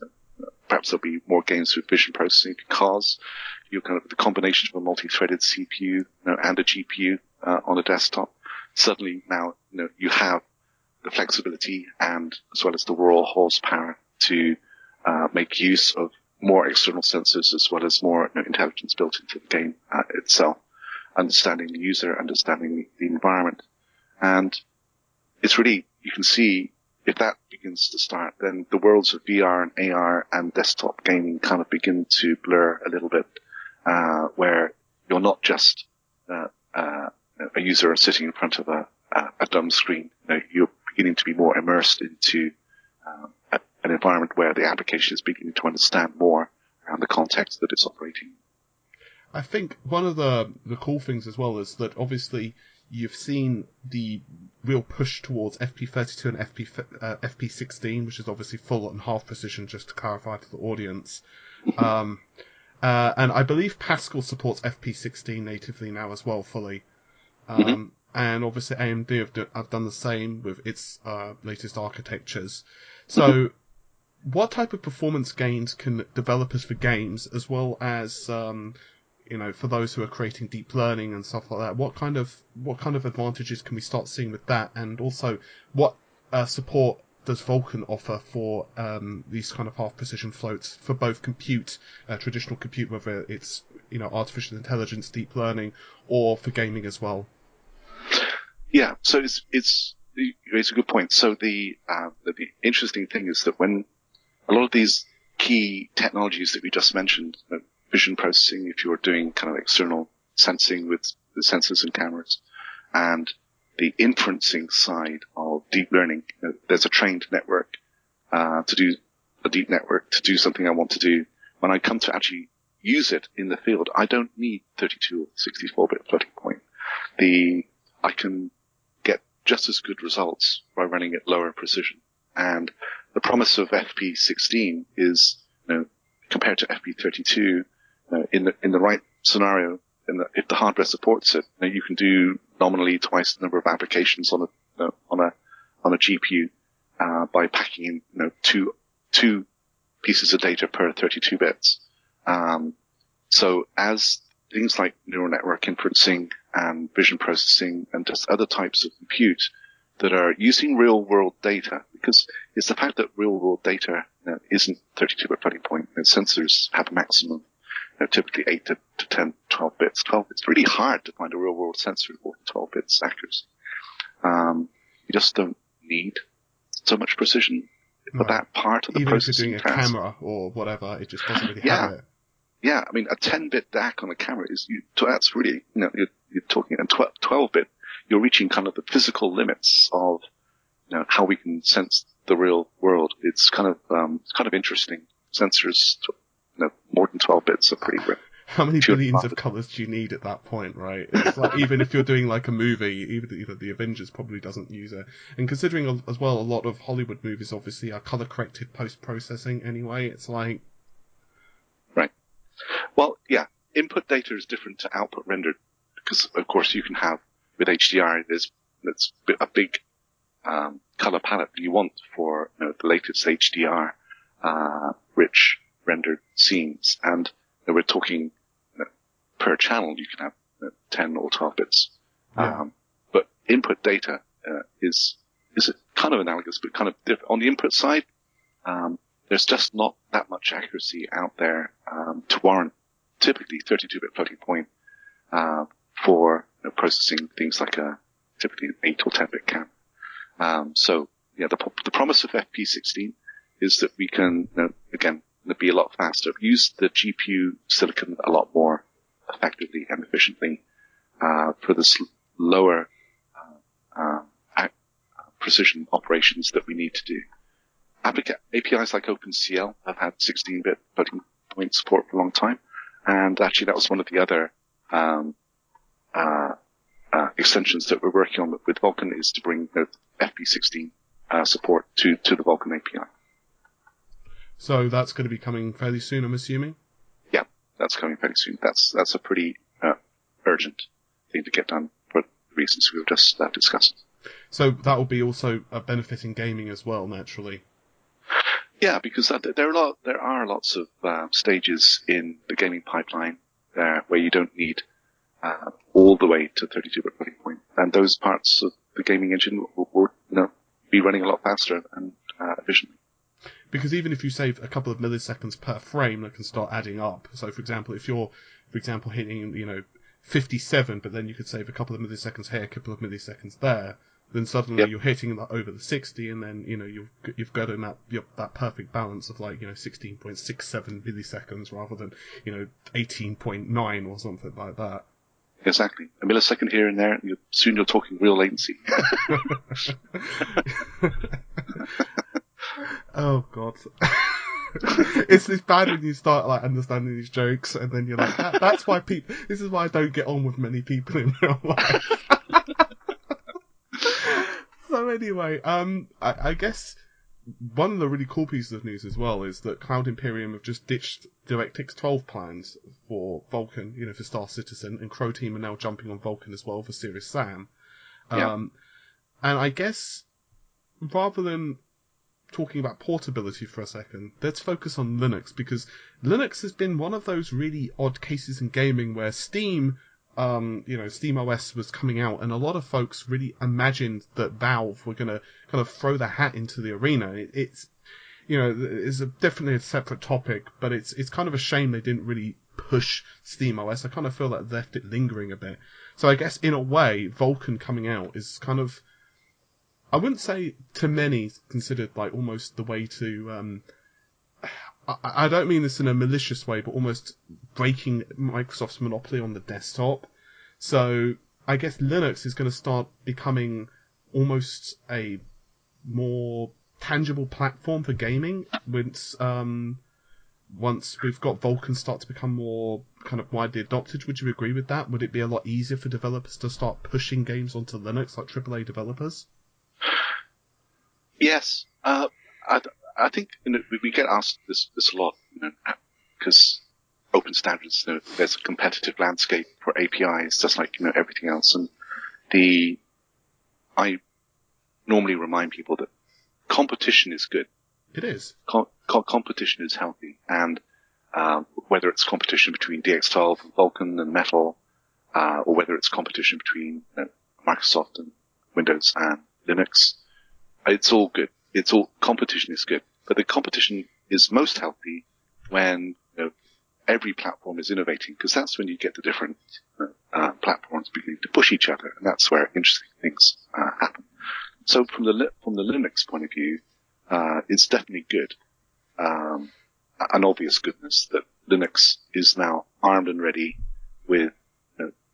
Perhaps there'll be more games with vision processing, because you're the combination of a multi-threaded CPU and a GPU on a desktop. Suddenly now you have the flexibility and as well as the raw horsepower to make use of more external sensors as well as more intelligence built into the game itself, understanding the user, understanding the environment. And it's really, you can see if that begins to start, then the worlds of VR and AR and desktop gaming kind of begin to blur a little bit, where you're not just a user sitting in front of a dumb screen. You're beginning to be more immersed into an environment where the application is beginning to understand more around the context that it's operating. I think one of the cool things as well is that obviously you've seen the real push towards FP32 and FP16, which is obviously full and half precision, just to clarify to the audience. And I believe Pascal supports FP16 natively now as well, fully. And obviously AMD have done the same with its latest architectures. So what type of performance gains can developers for games, as well as for those who are creating deep learning and stuff like that, what kind of advantages can we start seeing with that? And also, what support does Vulkan offer for these kind of half precision floats for both compute, traditional compute, whether it's artificial intelligence, deep learning, or for gaming as well? Yeah, so it's a good point. So the interesting thing is that when a lot of these key technologies that we just mentioned, vision processing, if you're doing kind of external sensing with the sensors and cameras, and the inferencing side of deep learning, there's a trained network to do a deep network to do something I want to do. When I come to actually use it in the field, I don't need 32 or 64-bit floating point. I can get just as good results by running at lower precision. And the promise of FP16 is, compared to FP32, in the right scenario, if the hardware supports it, you can do nominally twice the number of applications on a GPU by packing in two pieces of data per 32 bits. So as things like neural network inferencing and vision processing and just other types of compute that are using real world data, because it's the fact that real world data isn't 32-bit floating point. Sensors have a maximum, typically 8 to 10, 12 bits. It's really hard to find a real world sensor with more than 12 bits accuracy. You just don't need so much precision for that part of the processing. Even if you're doing a camera or whatever, it just doesn't really have it. Yeah, I mean, a 10-bit DAC on a camera that's really, you're talking, and 12-bit, you're reaching kind of the physical limits of, how we can sense the real world. It's kind of interesting. Sensors, more than 12 bits are pretty rare. How many billions of colors do you need at that point, right? It's like, even if you're doing like a movie, even the Avengers probably doesn't use it. And considering as well, a lot of Hollywood movies obviously are color corrected post-processing anyway, it's like... Right. Well, yeah, input data is different to output rendered, because of course you can have, with HDR, there's a big color palette you want for the latest HDR rich rendered scenes, and we're talking per channel you can have 10 or 12 bits. Yeah. But input data is kind of analogous, but kind of different. On the input side, there's just not that much accuracy out there to warrant typically 32-bit floating point for processing things like typically an 8 or 10-bit camera. So yeah, the promise of FP16 is that we can again be a lot faster, use the GPU silicon a lot more effectively and efficiently for this lower precision operations that we need to do. APIs like OpenCL have had 16-bit floating point support for a long time, and actually that was one of the other extensions that we're working on with Vulkan, is to bring FP16 support to the Vulkan API. So that's going to be coming fairly soon, I'm assuming? Yeah, that's coming fairly soon. That's a pretty urgent thing to get done for the reasons we were just discussing. So that will be also a benefit in gaming as well, naturally. Yeah, because there are lots of stages in the gaming pipeline where you don't need all the way to 32-bit floating point, and those parts of the gaming engine will be running a lot faster and efficiently. because even if you save a couple of milliseconds per frame, that can start adding up. So, for example, if you're, hitting, 57, but then you could save a couple of milliseconds here, a couple of milliseconds there, then suddenly you're hitting over the 60, and then, you've got in that perfect balance of 16.67 milliseconds rather than, 18.9 or something like that. Exactly. A millisecond here and there, and soon you're talking real latency. Oh, God. It's bad when you start understanding these jokes, and then you're like, that's why this is why I don't get on with many people in real life. So anyway, I guess one of the really cool pieces of news as well is that Cloud Imperium have just ditched DirectX 12 plans for Vulkan, for Star Citizen, and Crow Team are now jumping on Vulkan as well for Serious Sam. And I guess rather than talking about portability for a second, let's focus on Linux, because Linux has been one of those really odd cases in gaming where Steam OS was coming out, and a lot of folks really imagined that Valve were going to kind of throw their hat into the arena. It's definitely a separate topic, but it's kind of a shame they didn't really push Steam OS. I kind of feel like they left it lingering a bit. So I guess in a way, Vulkan coming out is kind of, I wouldn't say to many considered almost the way to, I don't mean this in a malicious way, but almost breaking Microsoft's monopoly on the desktop. So I guess Linux is going to start becoming almost a more tangible platform for gaming once we've got Vulkan start to become more kind of widely adopted. Would you agree with that? Would it be a lot easier for developers to start pushing games onto Linux, like AAA developers? Yes. I think we get asked this a lot, because open standards, there's a competitive landscape for APIs, just like everything else. And I normally remind people that competition is good. It is. Competition is healthy, and whether it's competition between DX12 and Vulkan and Metal, or whether it's competition between Microsoft and Windows and Linux, it's all good. Competition is good, but the competition is most healthy when every platform is innovating, because that's when you get the different platforms beginning to push each other, and that's where interesting things happen. So from the Linux point of view, it's definitely good, an obvious goodness that Linux is now armed and ready with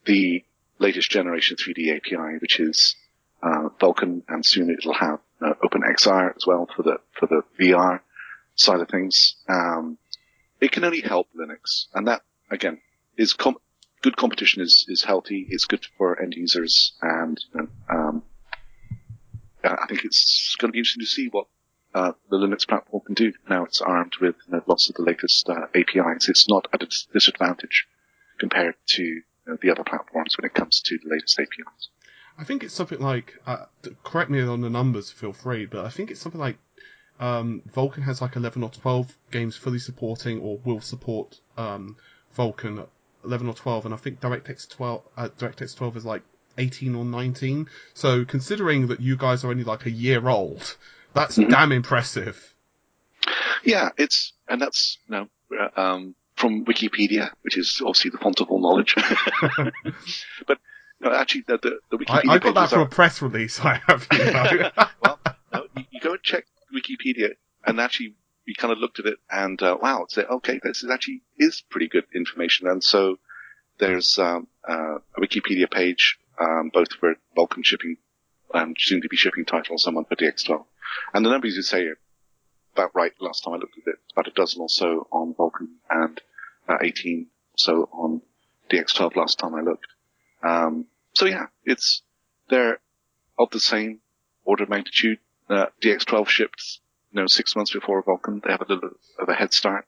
the latest generation 3D API, which is Vulkan, and soon it'll have OpenXR as well for the VR side of things. It can only help Linux, and that again is good competition is healthy. It's good for end users, and I think it's going to be interesting to see what the Linux platform can do. Now it's armed with lots of the latest APIs. It's not at a disadvantage compared to the other platforms when it comes to the latest APIs. I think it's something like, correct me on the numbers, feel free, but I think it's something like Vulkan has 11 or 12 games fully supporting or will support Vulkan 11 or 12, and I think DirectX 12 is 18 or 19. So considering that you guys are only a year old, that's damn impressive. Yeah, that's from Wikipedia, which is obviously the font of all knowledge. But no, actually, the Wikipedia. I got that from a press release. I have. Well, you go and check Wikipedia, and actually, we kind of looked at it, and wow, it's okay, this is pretty good information. And so there's a Wikipedia page, both for Vulkan shipping, soon to be shipping titles, and one for DX12. And the numbers you say are about right. Last time I looked at it, about a dozen or so on Vulkan, and 18 or so on DX12 last time I looked. So yeah, they're of the same order of magnitude. DX12 shipped, 6 months before Vulkan. They have a little of a head start.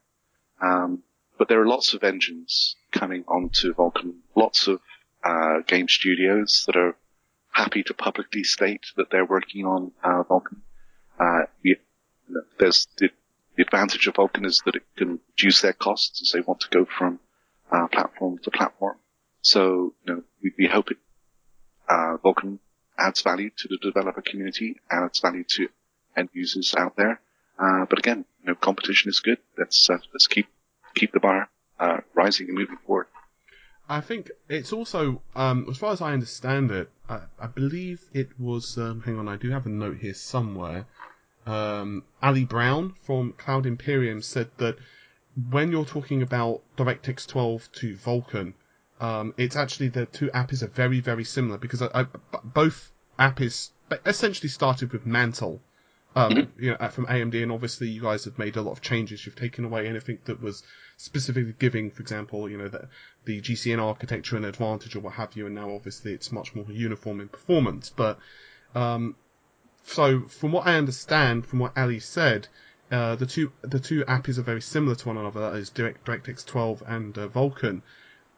But there are lots of engines coming onto Vulkan, lots of, game studios that are happy to publicly state that they're working on, Vulkan. There's the advantage of Vulkan is that it can reduce their costs as they want to go from, platform to platform. So, we hope Vulkan adds value to the developer community, adds value to end users out there. But again, competition is good. Let's keep the bar rising and moving forward. I think it's also, as far as I understand it, I believe it was, hang on, I do have a note here somewhere. Ali Brown from Cloud Imperium said that when you're talking about DirectX 12 to Vulkan, it's actually the two APIs are very, very similar because both APIs essentially started with Mantle. From AMD, and obviously you guys have made a lot of changes. You've taken away anything that was specifically giving, for example, the GCN architecture an advantage or what have you, and now obviously it's much more uniform in performance. But so from what I understand, from what Ali said, the two APIs are very similar to one another. That is DirectX 12 and Vulkan.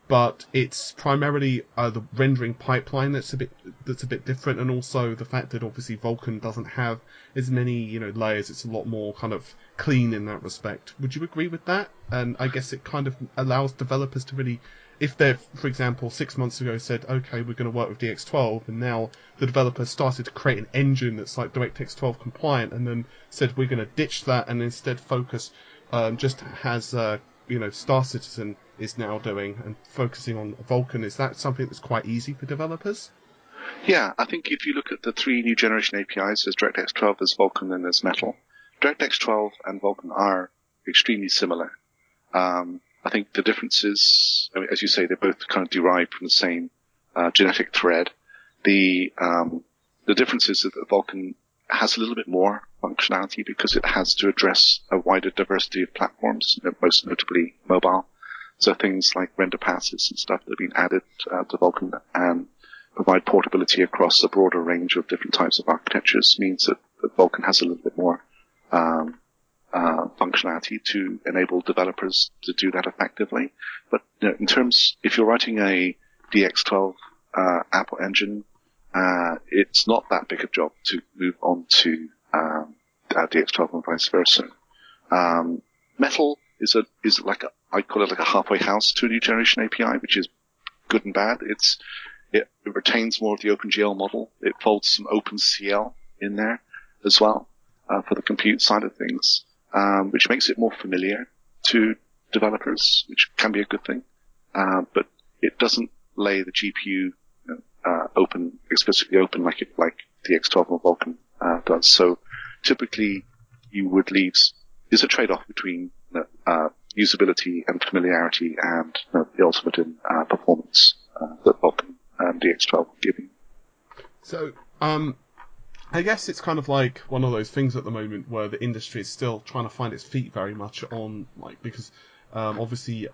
But it's primarily the rendering pipeline that's a bit different, and also the fact that obviously Vulkan doesn't have as many layers. It's a lot more kind of clean in that respect. Would you agree with that? And I guess it kind of allows developers to really, if they've, for example, 6 months ago said, okay, we're going to work with DX12, and now the developer started to create an engine that's like DirectX 12 compliant, and then said we're going to ditch that and instead focus just as Star Citizen is now doing and focusing on Vulkan. Is that something that's quite easy for developers? Yeah, I think if you look at the three new generation APIs, there's DirectX 12, there's Vulkan, and there's Metal. DirectX 12 and Vulkan are extremely similar. I think the differences, as you say, they're both kind of derived from the same genetic thread. The difference is that Vulkan has a little bit more functionality because it has to address a wider diversity of platforms, most notably mobile. So things like render passes and stuff that have been added to Vulkan and provide portability across a broader range of different types of architectures means that Vulkan has a little bit more functionality to enable developers to do that effectively. But in terms, if you're writing a DX12 app or engine, it's not that big a job to move on to DX12 and vice versa. Metal is like I call it like a halfway house to a new generation API, which is good and bad. It retains more of the OpenGL model. It folds some OpenCL in there as well for the compute side of things, which makes it more familiar to developers, which can be a good thing. But it doesn't lay the GPU explicitly open like DX12 or Vulkan does. So typically you would leave. There's a trade-off between usability and familiarity and the ultimate in performance that Vulkan and DX12 are giving. So, I guess it's kind of like one of those things at the moment where the industry is still trying to find its feet very much on, because obviously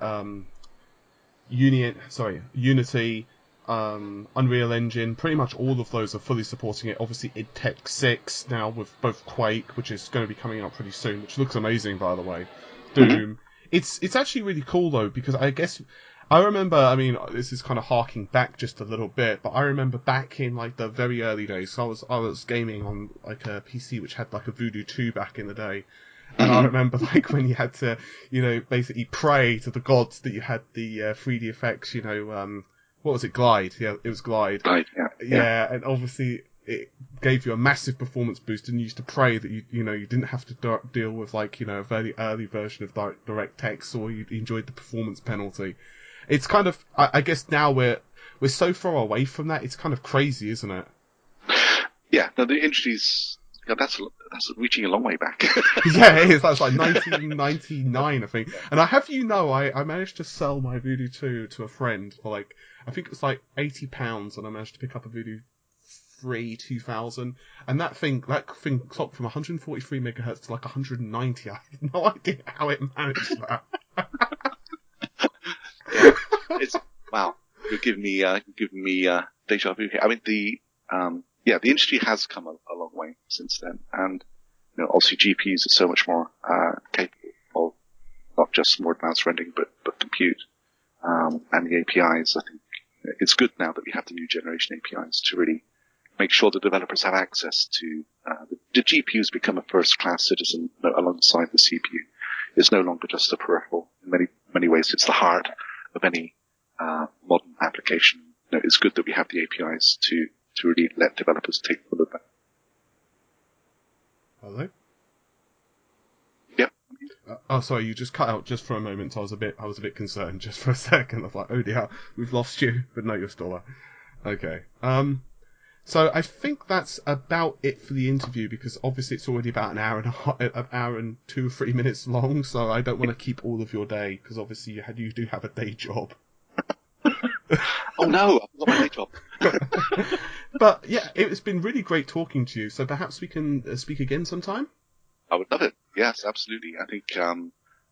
Unity, Unreal Engine, pretty much all of those are fully supporting it. Obviously id Tech 6 now with both Quake, which is going to be coming out pretty soon, which looks amazing by the way. Doom. It's actually really cool though, because I guess I remember, this is kind of harking back just a little bit, but I remember back in like the very early days, so I was gaming on like a PC which had like a Voodoo 2 back in the day. And I remember like when you had to, basically pray to the gods that you had the 3D effects, what was it, Glide? Yeah, it was Glide. Glide, yeah. And obviously it gave you a massive performance boost, and you used to pray that you didn't have to deal with like, a very early version of DirectX, or you enjoyed the performance penalty. It's kind of, I guess now we're so far away from that, it's kind of crazy, isn't it? Yeah, no, the industry's, that's reaching a long way back. Yeah, it is. That's like 1999, I think. And I managed to sell my Voodoo 2 to a friend for like, I think it was like £80, and I managed to pick up a Voodoo 3 2000, and that thing clocked from 143 megahertz to like 190. I have no idea how it managed that. Wow, you're giving me deja vu here. The industry has come a long way since then, and obviously GPUs are so much more capable of not just more advanced rendering but compute, and the APIs. I think it's good now that we have the new generation APIs to really make sure the developers have access to the GPUs become a first-class citizen alongside the CPU. It's no longer just a peripheral. In many ways, it's the heart of any modern application. It's good that we have the APIs to really let developers take full of that. Hello? Yep. Oh, sorry, you just cut out just for a moment. So I was a bit concerned just for a second. I was like, oh dear, we've lost you, but no, you're still there. Okay. So I think that's about it for the interview because obviously it's already about an hour and 2 or 3 minutes long. So I don't want to keep all of your day because obviously you do have a day job. Oh no, I've got my day job. But yeah, it's been really great talking to you. So perhaps we can speak again sometime. I would love it. Yes, absolutely. I think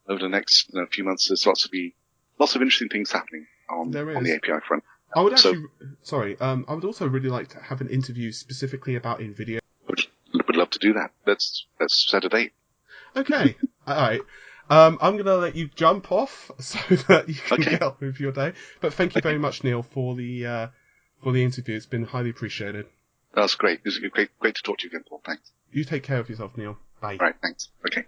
over the next few months, there's lots of interesting things happening on the API front. I would actually, I would also really like to have an interview specifically about Nvidia. Would love to do that. Let's set a date. Okay, all right. I'm going to let you jump off so that you can get on with your day. But thank you very much, Neil, for the interview. It's been highly appreciated. That's great. This is great to talk to you again, Paul. Thanks. You take care of yourself, Neil. Bye. All right, thanks. Okay.